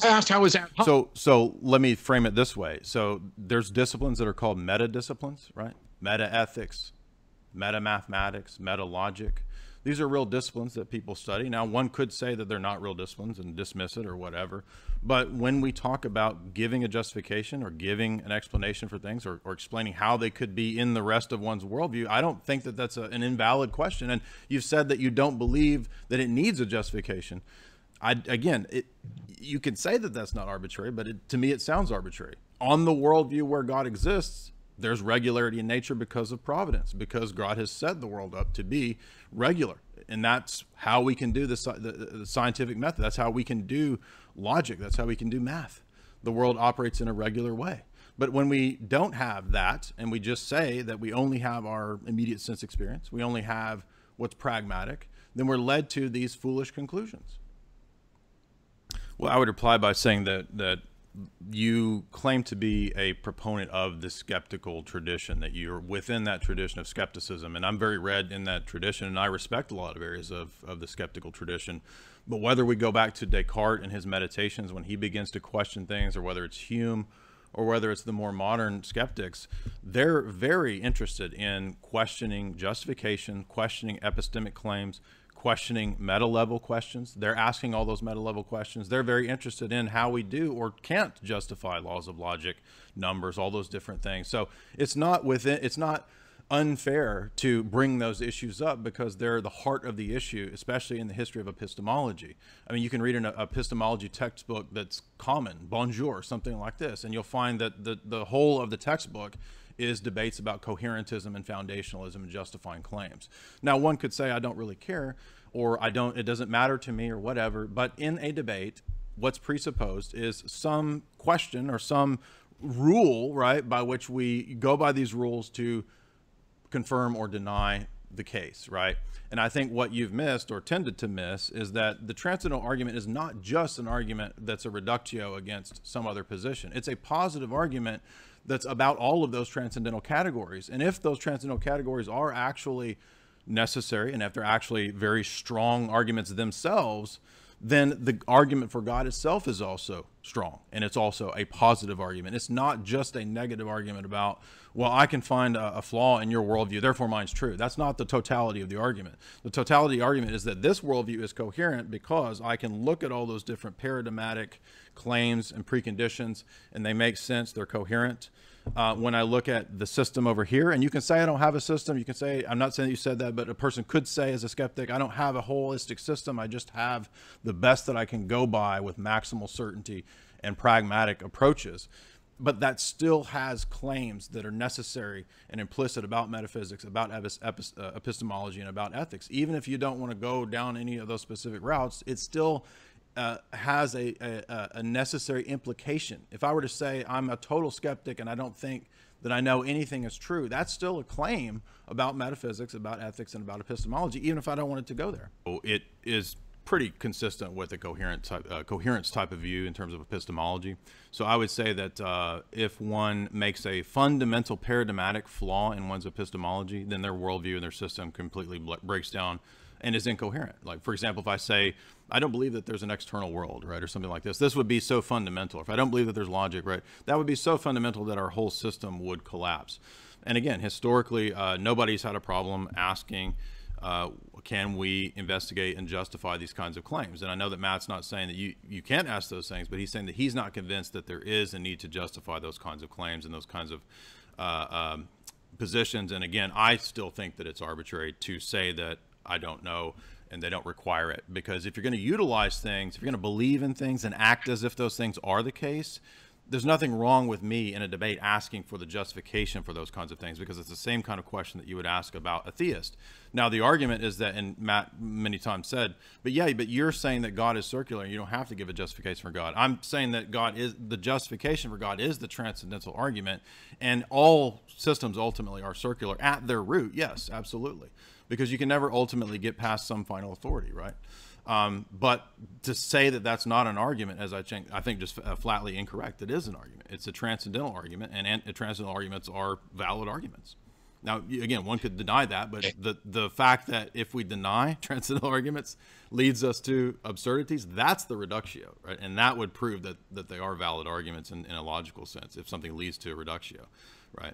I asked, how is that possible? So let me frame it this way. So there's disciplines that are called meta disciplines, right? Meta ethics, meta mathematics, meta logic. These are real disciplines that people study. Now, one could say that they're not real disciplines and dismiss it or whatever. But when we talk about giving a justification or giving an explanation for things, or explaining how they could be in the rest of one's worldview, I don't think that that's an invalid question. And you've said that you don't believe that it needs a justification. Again, you can say that that's not arbitrary, but to me, it sounds arbitrary. On the worldview where God exists, there's regularity in nature because of providence, because God has set the world up to be regular. And that's how we can do the scientific method. That's how we can do logic. That's how we can do math. The world operates in a regular way. But when we don't have that, and we just say that we only have our immediate sense experience, we only have what's pragmatic, then we're led to these foolish conclusions. Well, I would reply by saying that you claim to be a proponent of the skeptical tradition, that you're within that tradition of skepticism. And I'm very read in that tradition, and I respect a lot of areas of the skeptical tradition. But whether we go back to Descartes and his meditations when he begins to question things, or whether it's Hume, or whether it's the more modern skeptics, they're very interested in questioning justification, questioning epistemic claims, questioning meta level questions. They're asking all those meta level questions. They're very interested in how we do or can't justify laws of logic, numbers, all those different things. So it's not unfair to bring those issues up, because they're the heart of the issue, especially in the history of epistemology. I mean, you can read an epistemology textbook that's common, Bonjour, something like this, and you'll find that the whole of the textbook is debates about coherentism and foundationalism and justifying claims. Now, one could say, I don't really care, or it doesn't matter to me, or whatever. But in a debate, what's presupposed is some question or some rule, right, by which we go by these rules to confirm or deny the case, right? And I think what you've missed, or tended to miss, is that the transcendental argument is not just an argument that's a reductio against some other position. It's a positive argument that's about all of those transcendental categories. And if those transcendental categories are actually necessary, and if they're actually very strong arguments themselves, then the argument for God itself is also strong, and it's also a positive argument. It's not just a negative argument about, well, I can find a flaw in your worldview, therefore mine's true. That's not the totality of the argument. The totality of the argument is that this worldview is coherent because I can look at all those different paradigmatic claims and preconditions, and they make sense, they're coherent. When I look at the system over here, and you can say I don't have a system, you can say, I'm not saying that you said that, but a person could say as a skeptic, I don't have a holistic system, I just have the best that I can go by with maximal certainty and pragmatic approaches. But that still has claims that are necessary and implicit about metaphysics, about epistemology, and about ethics. Even if you don't want to go down any of those specific routes, it still has a necessary implication. If I were to say I'm a total skeptic and I don't think that I know anything is true, that's still a claim about metaphysics, about ethics, and about epistemology, even if I don't want it to go there. It is pretty consistent with a coherence type of view in terms of epistemology. So I would say that if one makes a fundamental paradigmatic flaw in one's epistemology, then their worldview and their system completely breaks down and is incoherent. Like, for example, if I say, I don't believe that there's an external world, right, or something like this, this would be so fundamental. If I don't believe that there's logic, right, that would be so fundamental that our whole system would collapse. And again, historically, nobody's had a problem asking, can we investigate and justify these kinds of claims? And I know that Matt's not saying that you can't ask those things, but he's saying that he's not convinced that there is a need to justify those kinds of claims and those kinds of positions. And again, I still think that it's arbitrary to say that I don't know and they don't require it, because if you're going to utilize things, if you're going to believe in things and act as if those things are the case, there's nothing wrong with me in a debate asking for the justification for those kinds of things, because it's the same kind of question that you would ask about a theist. Now, the argument is that, and Matt many times said, but you're saying that God is circular and you don't have to give a justification for God. I'm saying that the justification for God is the transcendental argument, and all systems ultimately are circular at their root. Yes, absolutely. Because you can never ultimately get past some final authority, right? But to say that that's not an argument, as I think just flatly incorrect. It is an argument. It's a transcendental argument, and transcendental arguments are valid arguments. Now, again, one could deny that, but the fact that if we deny transcendental arguments leads us to absurdities, that's the reductio, right? And that would prove that they are valid arguments in a logical sense if something leads to a reductio, right?